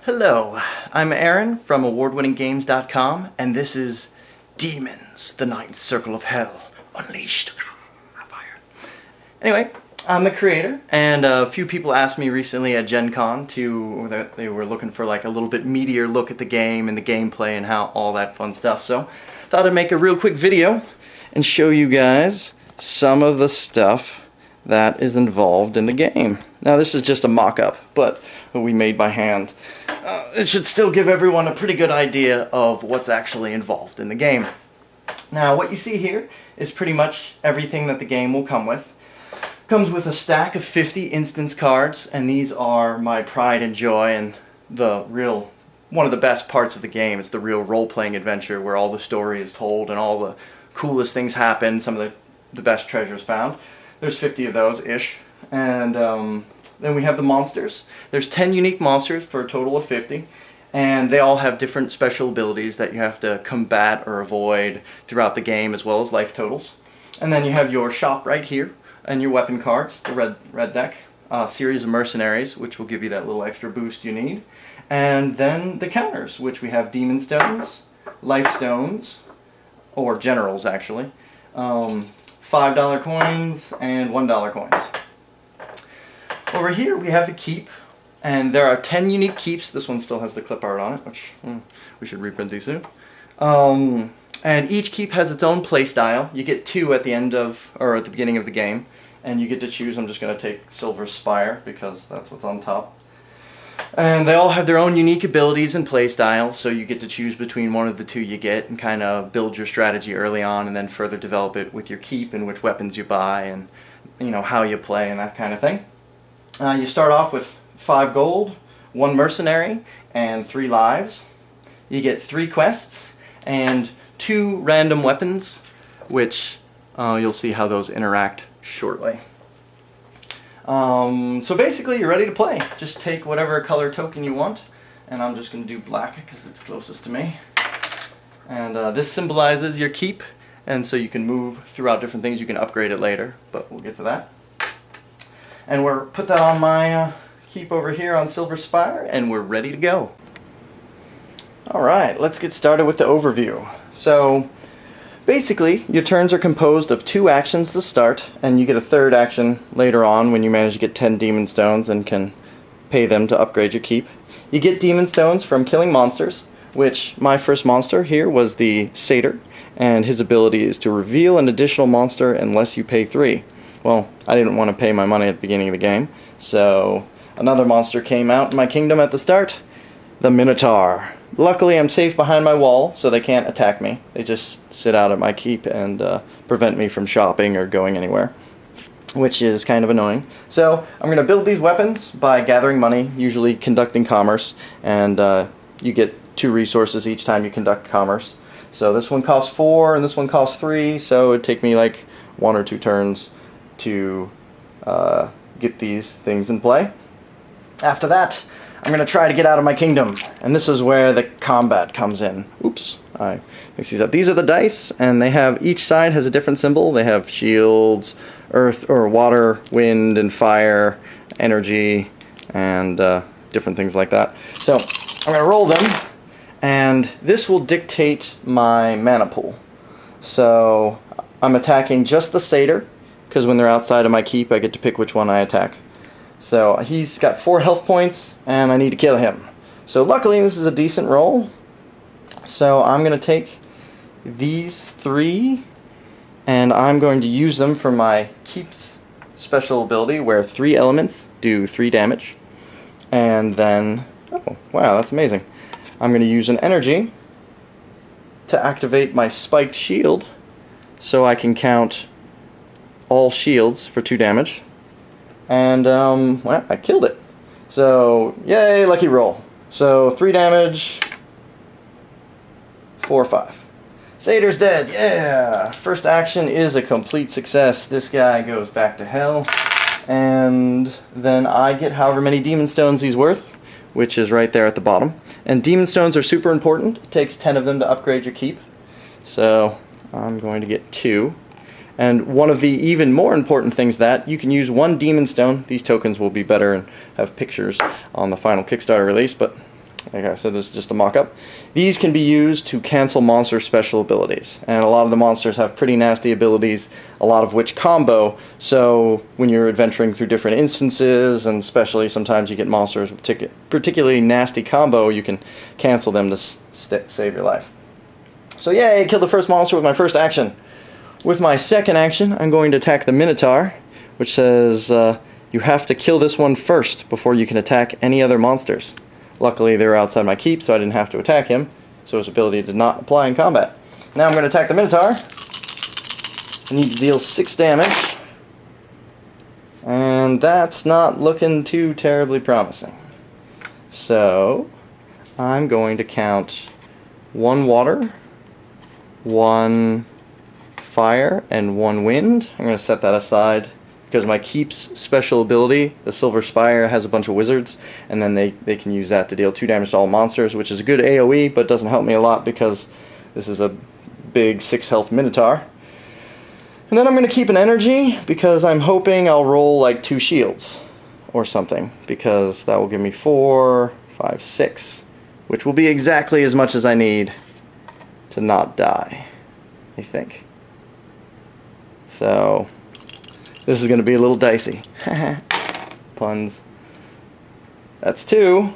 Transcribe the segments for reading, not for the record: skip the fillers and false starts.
Hello, I'm Aaron from AwardWinningGames.com, and this is Demons, the Ninth Circle of Hell, Unleashed. Fire. Anyway, I'm the creator, and a few people asked me recently at Gen Con that they were looking for like a little bit meatier look at the game and the gameplay and how all that fun stuff. So, thought I'd make a real quick video and show you guys some of the stuff that is involved in the game. Now, this is just a mock-up, but we made by hand. It should still give everyone a pretty good idea of what's actually involved in the game. Now, what you see here is pretty much everything that the game will come with. Comes with a stack of 50 instance cards, and these are my pride and joy and one of the best parts of the game. It's the real role-playing adventure where all the story is told and all the coolest things happen, some of the best treasures found. There's 50 of those-ish. And then we have the monsters. There's 10 unique monsters for a total of 50. And they all have different special abilities that you have to combat or avoid throughout the game, as well as life totals. And then you have your shop right here, and your weapon cards, the red deck. A series of mercenaries, which will give you that little extra boost you need. And then the counters, which we have demon stones, life stones, or generals actually, $5 coins, and $1 coins. Over here we have the keep, and there are 10 unique keeps. This one still has the clip art on it, which we should reprint these soon. And each keep has its own play style. You get 2 at the end of, or at the beginning of the game, and you get to choose. I'm just going to take Silver Spire because that's what's on top. And they all have their own unique abilities and play styles, so you get to choose between one of the 2 you get and kind of build your strategy early on and then further develop it with your keep and which weapons you buy and how you play and that kind of thing. You start off with 5 gold, 1 mercenary, and 3 lives. You get 3 quests and 2 random weapons, which you'll see how those interact shortly. So basically you're ready to play. Just take whatever color token you want, and I'm just going to do black because it's closest to me. And this symbolizes your keep, and so you can move throughout different things. You can upgrade it later, but we'll get to that. And we're put that on my keep over here on Silver Spire, and we're ready to go. Alright, let's get started with the overview. So basically, your turns are composed of 2 actions to start, and you get a 3rd action later on when you manage to get 10 demon stones and can pay them to upgrade your keep. You get demon stones from killing monsters, which my first monster here was the Satyr, and his ability is to reveal an additional monster unless you pay 3. Well, I didn't want to pay my money at the beginning of the game, so another monster came out in my kingdom at the start, the Minotaur. Luckily, I'm safe behind my wall, so they can't attack me. They just sit out at my keep and prevent me from shopping or going anywhere, which is kind of annoying. So I'm going to build these weapons by gathering money, usually conducting commerce, and you get 2 resources each time you conduct commerce. So this one costs 4, and this one costs 3, so it'd take me like 1 or 2 turns to get these things in play. After that, I'm going to try to get out of my kingdom, and this is where the combat comes in. Oops, I mixed these up. These are the dice, and they have, each side has a different symbol. They have shields, earth, or water, wind, and fire, energy, and different things like that. So, I'm going to roll them, and this will dictate my mana pool. So, I'm attacking just the Satyr, because when they're outside of my keep, I get to pick which one I attack. So he's got 4 health points, and I need to kill him. So luckily, this is a decent roll. So I'm going to take these 3, and I'm going to use them for my keep's special ability, where 3 elements do 3 damage. And then, oh wow, that's amazing. I'm going to use an energy to activate my spiked shield, so I can count all shields for 2 damage. And, well, I killed it. So, yay, lucky roll. So, 3 damage, 4, 5. Satyr's dead, yeah! First action is a complete success. This guy goes back to hell. And then I get however many demon stones he's worth, which is right there at the bottom. And demon stones are super important. It takes 10 of them to upgrade your keep. So, I'm going to get 2. And one of the even more important things that you can use 1 demon stone. These tokens will be better and have pictures on the final Kickstarter release, but Like I said, this is just a mock-up. These can be used to cancel monster special abilities. And a lot of the monsters have pretty nasty abilities, a lot of which combo. So when you're adventuring through different instances, and especially sometimes you get monsters with particularly nasty combo, you can cancel them to save your life. So yay, I killed the first monster with my first action. With my second action, I'm going to attack the Minotaur, which says you have to kill this one first before you can attack any other monsters. Luckily, they were outside my keep, so I didn't have to attack him, so his ability did not apply in combat. Now I'm going to attack the Minotaur. I need to deal 6 damage, and that's not looking too terribly promising. So, I'm going to count 1 water, 1 fire, and 1 wind. I'm going to set that aside because my keep's special ability, the Silver Spire, has a bunch of wizards, and then they can use that to deal 2 damage to all monsters, which is a good AoE, but doesn't help me a lot because this is a big 6 health Minotaur. And then I'm going to keep an energy because I'm hoping I'll roll like 2 shields or something, because that will give me 4, 5, 6, which will be exactly as much as I need to not die, I think. So this is going to be a little dicey. Puns. That's 2.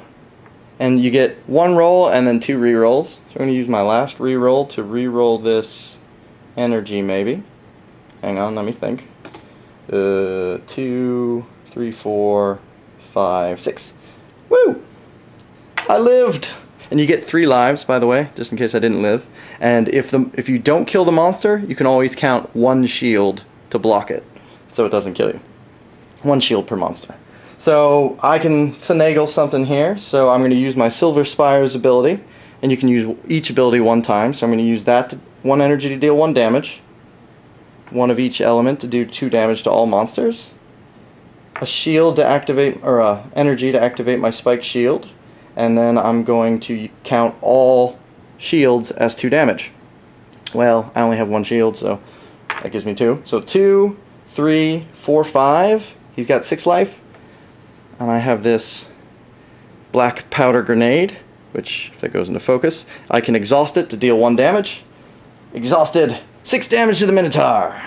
And you get 1 roll and then 2 rerolls. So I'm going to use my last reroll to reroll this energy, maybe. Hang on, let me think. 2, 3, 4, 5, 6. Woo! I lived! And you get 3 lives, by the way, just in case I didn't live. And if you don't kill the monster, you can always count 1 shield to block it, so it doesn't kill you. 1 shield per monster. So I can finagle something here, so I'm going to use my Silver Spire's ability, and you can use each ability 1 time, so I'm going to use that 1 energy to deal 1 damage, 1 of each element to do 2 damage to all monsters, a shield to activate, or energy to activate my spike shield, and then I'm going to count all shields as 2 damage. Well, I only have 1 shield, so that gives me 2. So 2, 3, 4, 5. He's got 6 life. And I have this black powder grenade, which, if that goes into focus, I can exhaust it to deal 1 damage. Exhausted. 6 damage to the Minotaur.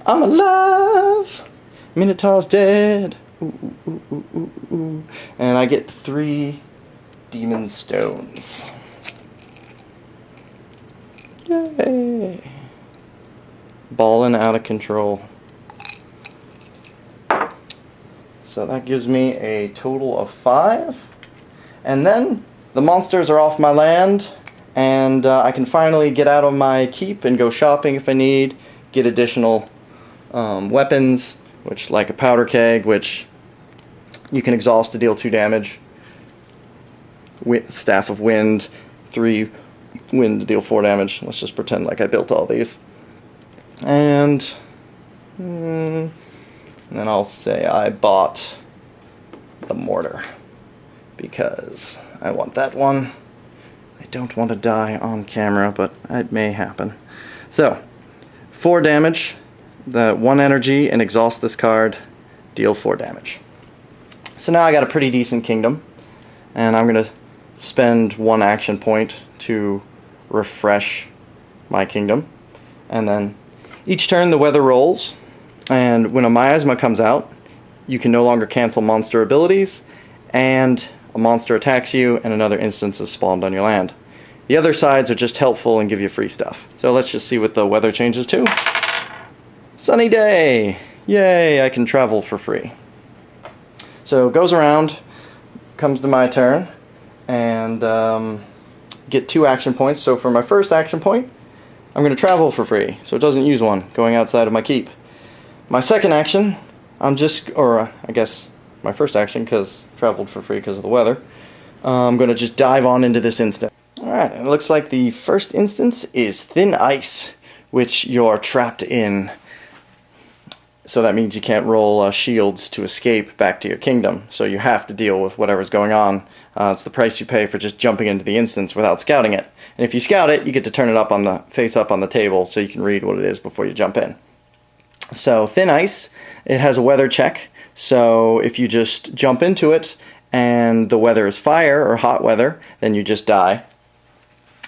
I'm alive. Minotaur's dead. Ooh, ooh, ooh, ooh, ooh. And I get 3 demon stones. Yay! Ballin' out of control. So that gives me a total of 5. And then the monsters are off my land, and I can finally get out of my keep and go shopping if I need, get additional weapons, which, like a powder keg, which you can exhaust to deal 2 damage, Staff of Wind, 3 wind to deal 4 damage. Let's just pretend like I built all these. And then I'll say I bought the mortar because I want that one. I don't want to die on camera, but it may happen. So, 4 damage, the 1 energy, and exhaust this card, deal 4 damage. So now I got a pretty decent kingdom, and I'm going to spend 1 action point to refresh my kingdom. And then each turn the weather rolls, and when a miasma comes out, you can no longer cancel monster abilities, and a monster attacks you, and another instance is spawned on your land. The other sides are just helpful and give you free stuff. So let's just see what the weather changes to. Sunny day! Yay, I can travel for free. So it goes around, comes to my turn, and get 2 action points. So for my first action point, I'm going to travel for free, so it doesn't use 1, going outside of my keep. My second action, I guess my first action, because traveled for free because of the weather, I'm going to just dive on into this instance. Alright, it looks like the first instance is Thin Ice, which you're trapped in. So that means you can't roll shields to escape back to your kingdom, so you have to deal with whatever's going on. It's the price you pay for just jumping into the instance without scouting it. And if you scout it, you get to turn it up on the face up on the table so you can read what it is before you jump in. So Thin Ice, it has a weather check, so if you just jump into it and the weather is fire or hot weather, then you just die.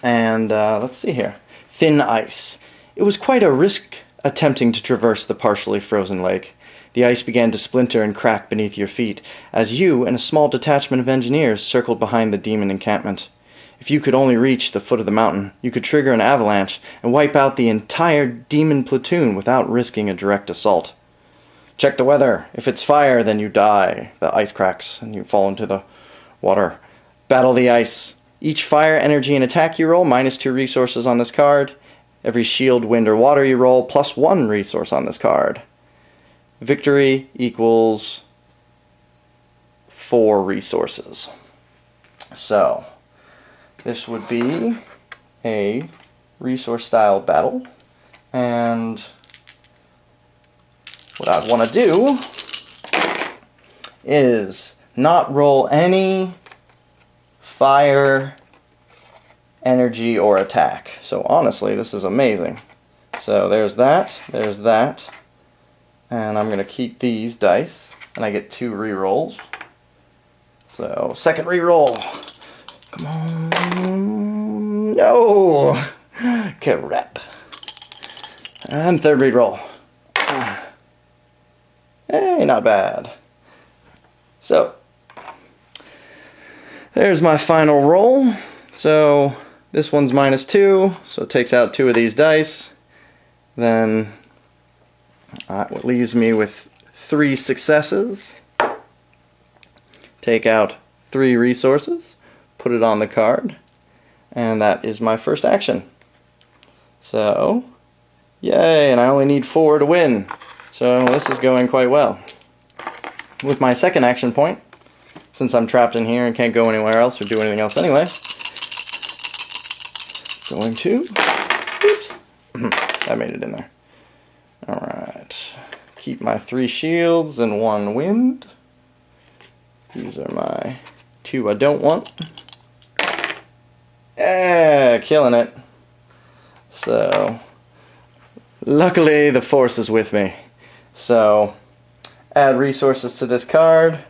And let's see here. Thin ice. It was quite a risk attempting to traverse the partially frozen lake. The ice began to splinter and crack beneath your feet as you and a small detachment of engineers circled behind the demon encampment. If you could only reach the foot of the mountain, you could trigger an avalanche and wipe out the entire demon platoon without risking a direct assault. Check the weather. If it's fire, then you die. The ice cracks and you fall into the water. Battle the ice. Each fire, energy, and attack you roll, -2 resources on this card. Every shield, wind, or water you roll, +1 resource on this card. Victory equals 4 resources. So, this would be a resource style battle. And what I'd want to do is not roll any fire, energy, or attack. So honestly, this is amazing. So there's that, and I'm going to keep these dice, and I get 2 re-rolls. So, second re-roll. Come on. No! Crap. And third re-roll. Hey, not bad. So, there's my final roll. So, this one's -2, so it takes out 2 of these dice. Then, it leaves me with 3 successes. Take out 3 resources, put it on the card, and that is my first action. So, yay, and I only need 4 to win. So this is going quite well. With my second action point, since I'm trapped in here and can't go anywhere else or do anything else anyway, going to, oops, I made it in there. Alright, keep my 3 shields and 1 wind. These are my 2 I don't want. Yeah, killing it. So, luckily the force is with me. So, add resources to this card.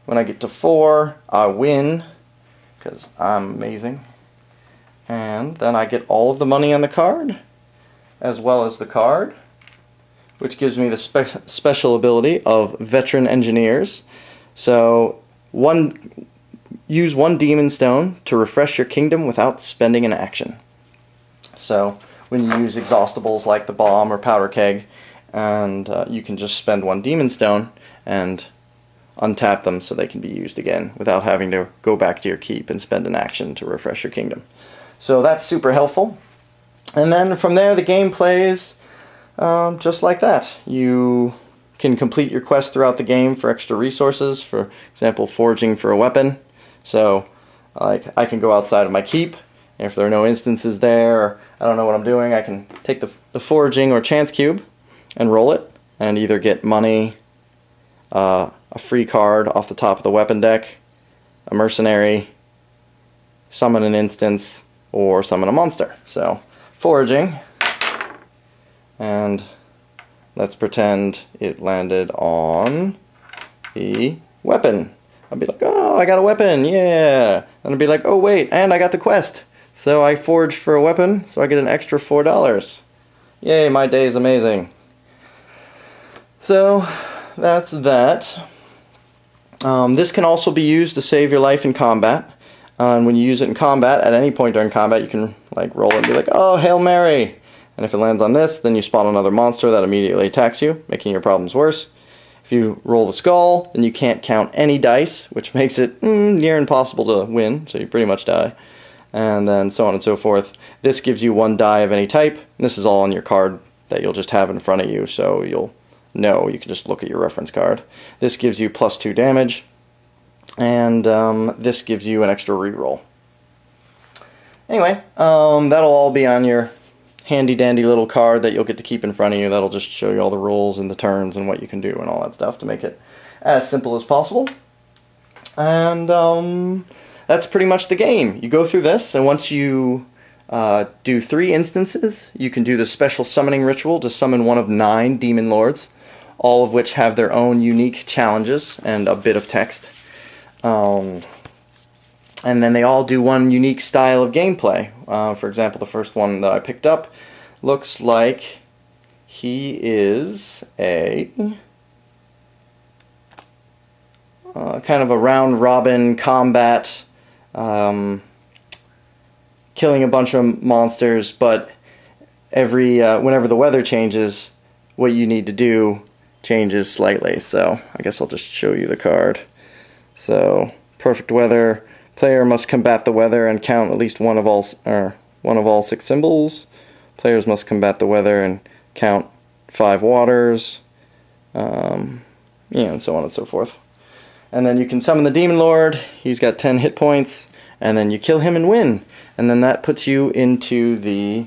When I get to 4, I win, because I'm amazing. And then I get all of the money on the card, as well as the card, which gives me the special ability of Veteran Engineers. So, use 1 Demon Stone to refresh your kingdom without spending an action. So, when you use exhaustibles like the bomb or powder keg, and you can just spend 1 Demon Stone and untap them so they can be used again without having to go back to your keep and spend an action to refresh your kingdom. So that's super helpful. And then from there the game plays just like that. You can complete your quests throughout the game for extra resources, for example foraging for a weapon. So like I can go outside of my keep, and if there are no instances there, or I don't know what I'm doing, I can take the foraging or chance cube and roll it, and either get money, a free card off the top of the weapon deck, a mercenary, summon an instance, or summon a monster. So, foraging, and let's pretend it landed on the weapon. I'll be like, oh, I got a weapon, yeah! And I'll be like, oh wait, and I got the quest! So I foraged for a weapon, so I get an extra $4. Yay, my day is amazing. So, that's that. This can also be used to save your life in combat. And when you use it in combat, at any point during combat, you can like roll it and be like, oh, Hail Mary! And if it lands on this, then you spawn another monster that immediately attacks you, making your problems worse. If you roll the skull, then you can't count any dice, which makes it near impossible to win, so you pretty much die. And then so on and so forth. This gives you 1 die of any type. And this is all on your card that you'll just have in front of you, so you'll know. You can just look at your reference card. This gives you +2 damage, and this gives you an extra reroll. Anyway, that'll all be on your handy-dandy little card that you'll get to keep in front of you. That'll just show you all the rules and the turns and what you can do and all that stuff to make it as simple as possible. And that's pretty much the game. You go through this, and once you do 3 instances, you can do the special summoning ritual to summon one of 9 demon lords, all of which have their own unique challenges and a bit of text. And then they all do one unique style of gameplay. For example, the first one that I picked up looks like he is a kind of a round-robin combat, killing a bunch of monsters, but whenever the weather changes, what you need to do changes slightly. So I guess I'll just show you the card. So perfect weather. Player must combat the weather and count at least one of all 6 symbols. Players must combat the weather and count 5 waters. And so on and so forth. And then you can summon the Demon Lord. He's got 10 hit points. And then you kill him and win. And then that puts you into the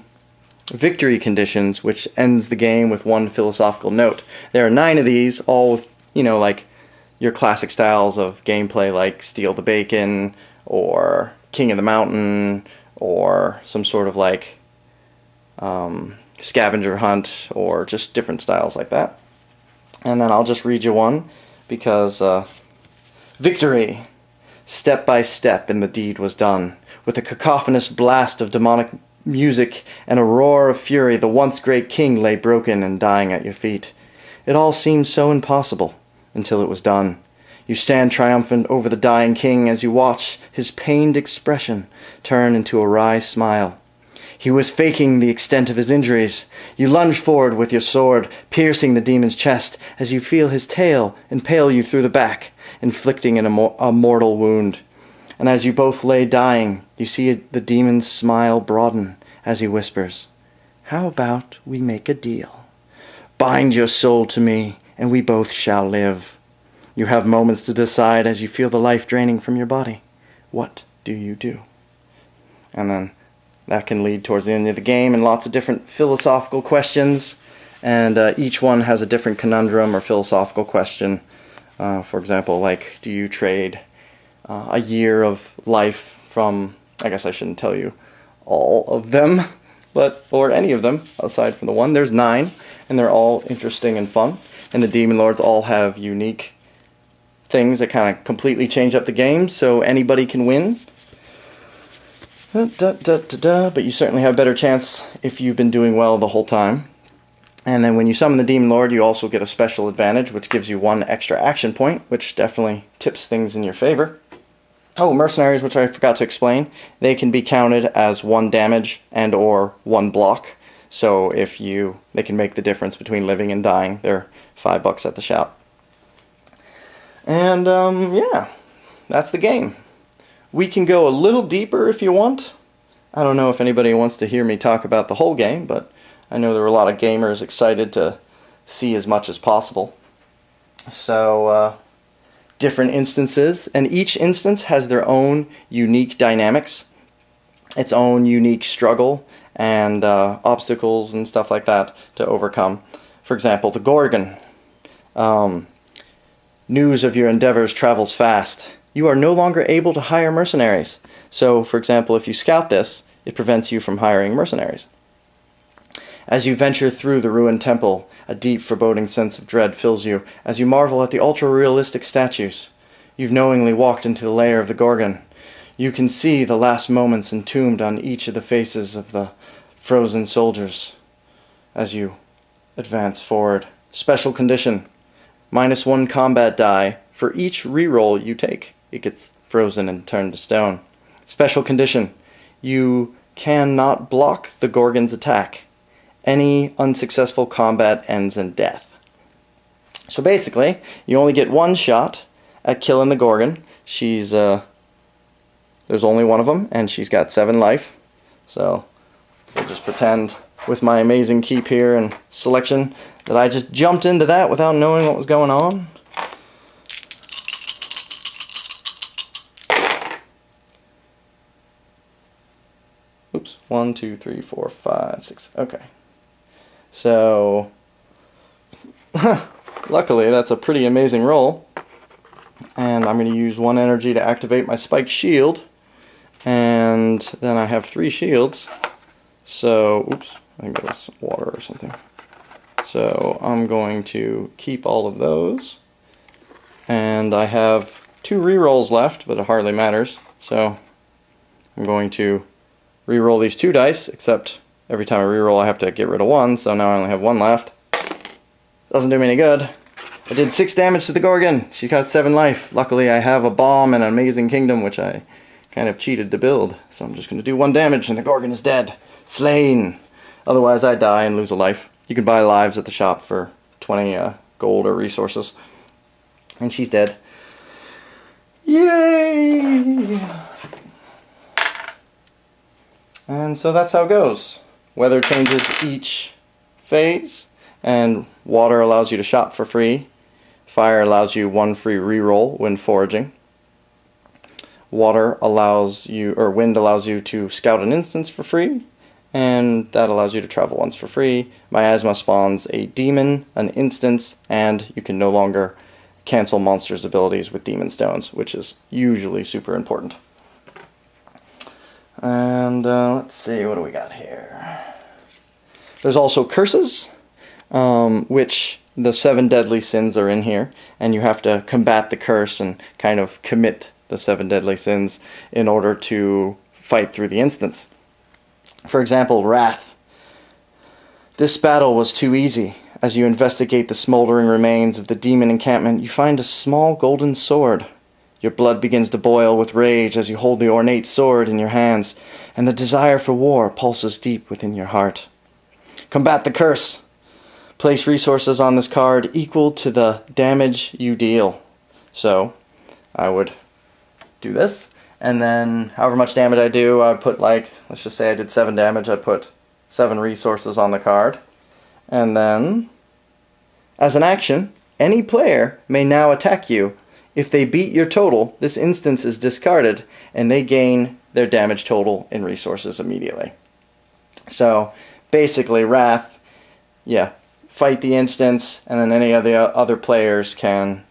victory conditions, which ends the game with 1 philosophical note. There are 9 of these, all with, like your classic styles of gameplay, like Steal the Bacon, or King of the Mountain, or some sort of like scavenger hunt, or just different styles like that. And then I'll just read you one, because victory! Step by step and the deed was done. With a cacophonous blast of demonic music and a roar of fury, the once great king lay broken and dying at your feet. It all seemed so impossible, until it was done. You stand triumphant over the dying king as you watch his pained expression turn into a wry smile. He was faking the extent of his injuries. You lunge forward with your sword, piercing the demon's chest as you feel his tail impale you through the back, inflicting a mortal wound. And as you both lay dying, you see the demon's smile broaden as he whispers, "How about we make a deal? Bind your soul to me, and we both shall live." You have moments to decide as you feel the life draining from your body. What do you do? And then that can lead towards the end of the game and lots of different philosophical questions. And each one has a different conundrum or philosophical question. For example, like, do you trade a year of life from, I guess I shouldn't tell you all of them, or any of them, aside from the one. There's 9, and they're all interesting and fun. And the Demon Lords all have unique things that kind of completely change up the game, so anybody can win. But you certainly have a better chance if you've been doing well the whole time. And then when you summon the Demon Lord, you also get a special advantage, which gives you 1 extra action point, which definitely tips things in your favor. Oh, mercenaries, which I forgot to explain, they can be counted as 1 damage and or 1 block. So they can make the difference between living and dying. They're $5 at the shop. And yeah, that's the game. We can go a little deeper if you want. I don't know if anybody wants to hear me talk about the whole game, but I know there were a lot of gamers excited to see as much as possible. So, different instances, and each instance has their own unique dynamics, its own unique struggle, and obstacles and stuff like that to overcome. For example, the Gorgon. News of your endeavors travels fast. You are no longer able to hire mercenaries. So, for example, if you scout this, it prevents you from hiring mercenaries. As you venture through the ruined temple, a deep, foreboding sense of dread fills you as you marvel at the ultra-realistic statues. You've knowingly walked into the lair of the Gorgon. You can see the last moments entombed on each of the faces of the frozen soldiers as you advance forward. Special condition. -1 combat die for each reroll you take. It gets frozen and turned to stone. Special condition. You cannot block the Gorgon's attack. Any unsuccessful combat ends in death. So basically, you only get 1 shot at killing the Gorgon. She's, there's only 1 of them, and she's got 7 life. So, we'll just pretend with my amazing keep here and selection that I just jumped into that without knowing what was going on. Oops, 1, 2, 3, 4, 5, 6, okay. So, luckily that's a pretty amazing roll. And I'm going to use 1 energy to activate my spiked shield. And then I have 3 shields. So, oops, I think that was water or something. So I'm going to keep all of those. And I have 2 rerolls left, but it hardly matters. So I'm going to reroll these 2 dice, except every time I reroll I have to get rid of 1, so now I only have 1 left. Doesn't do me any good. I did 6 damage to the Gorgon. She got 7 life. Luckily I have a bomb and an amazing kingdom, which I kind of cheated to build. So I'm just going to do 1 damage and the Gorgon is dead. Slain. Otherwise I die and lose a life. You can buy lives at the shop for 20 gold or resources. And she's dead. Yay! And so that's how it goes. Weather changes each phase, and water allows you to shop for free. Fire allows you 1 free reroll when foraging. Water allows you, or wind allows you to scout an instance for free, and that allows you to travel once for free. Miasma spawns a demon, an instance, and you can no longer cancel monsters' abilities with demon stones, which is usually super important. And let's see, what do we got here? There's also curses, which the 7 deadly sins are in here, and you have to combat the curse and kind of commit the 7 deadly sins in order to fight through the instance. For example, Wrath. This battle was too easy. As you investigate the smoldering remains of the demon encampment, you find a small golden sword. Your blood begins to boil with rage as you hold the ornate sword in your hands, and the desire for war pulses deep within your heart. Combat the curse. Place resources on this card equal to the damage you deal. So, I would do this, and then however much damage I do, I put like, let's just say I did 7 damage, I put 7 resources on the card. And then, as an action, any player may now attack you. If they beat your total, this instance is discarded, and they gain their damage total in resources immediately. So, basically, Wrath, yeah, fight the instance, and then any of the other players can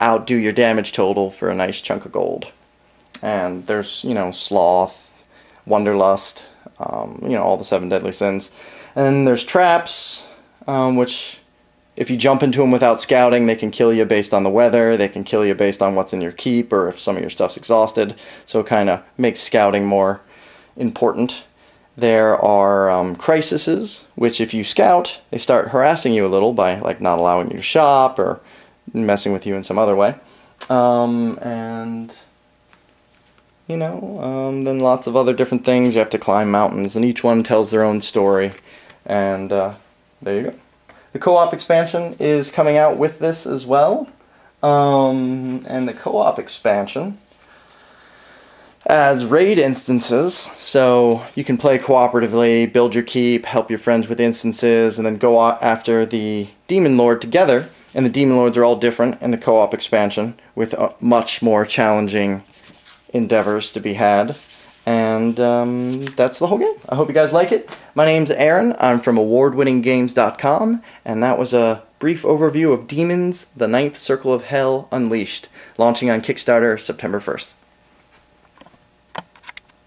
outdo your damage total for a nice chunk of gold. And there's, you know, Sloth, Wanderlust, you know, all the 7 deadly sins. And then there's traps, which if you jump into them without scouting, they can kill you based on the weather, they can kill you based on what's in your keep, or if some of your stuff's exhausted, so it kind of makes scouting more important. There are crises, which if you scout, they start harassing you a little by like not allowing you to shop, or messing with you in some other way. And you know, then lots of other different things. You have to climb mountains, and each one tells their own story. And there you go. The co-op expansion is coming out with this as well. And the co-op expansion adds raid instances, so you can play cooperatively, build your keep, help your friends with instances, and then go after the Demon Lord together. And the Demon Lords are all different in the co-op expansion, with much more challenging endeavors to be had. And that's the whole game. I hope you guys like it. My name's Aaron. I'm from awardwinninggames.com, and that was a brief overview of Demons: The Ninth Circle of Hell Unleashed, launching on Kickstarter September 1st.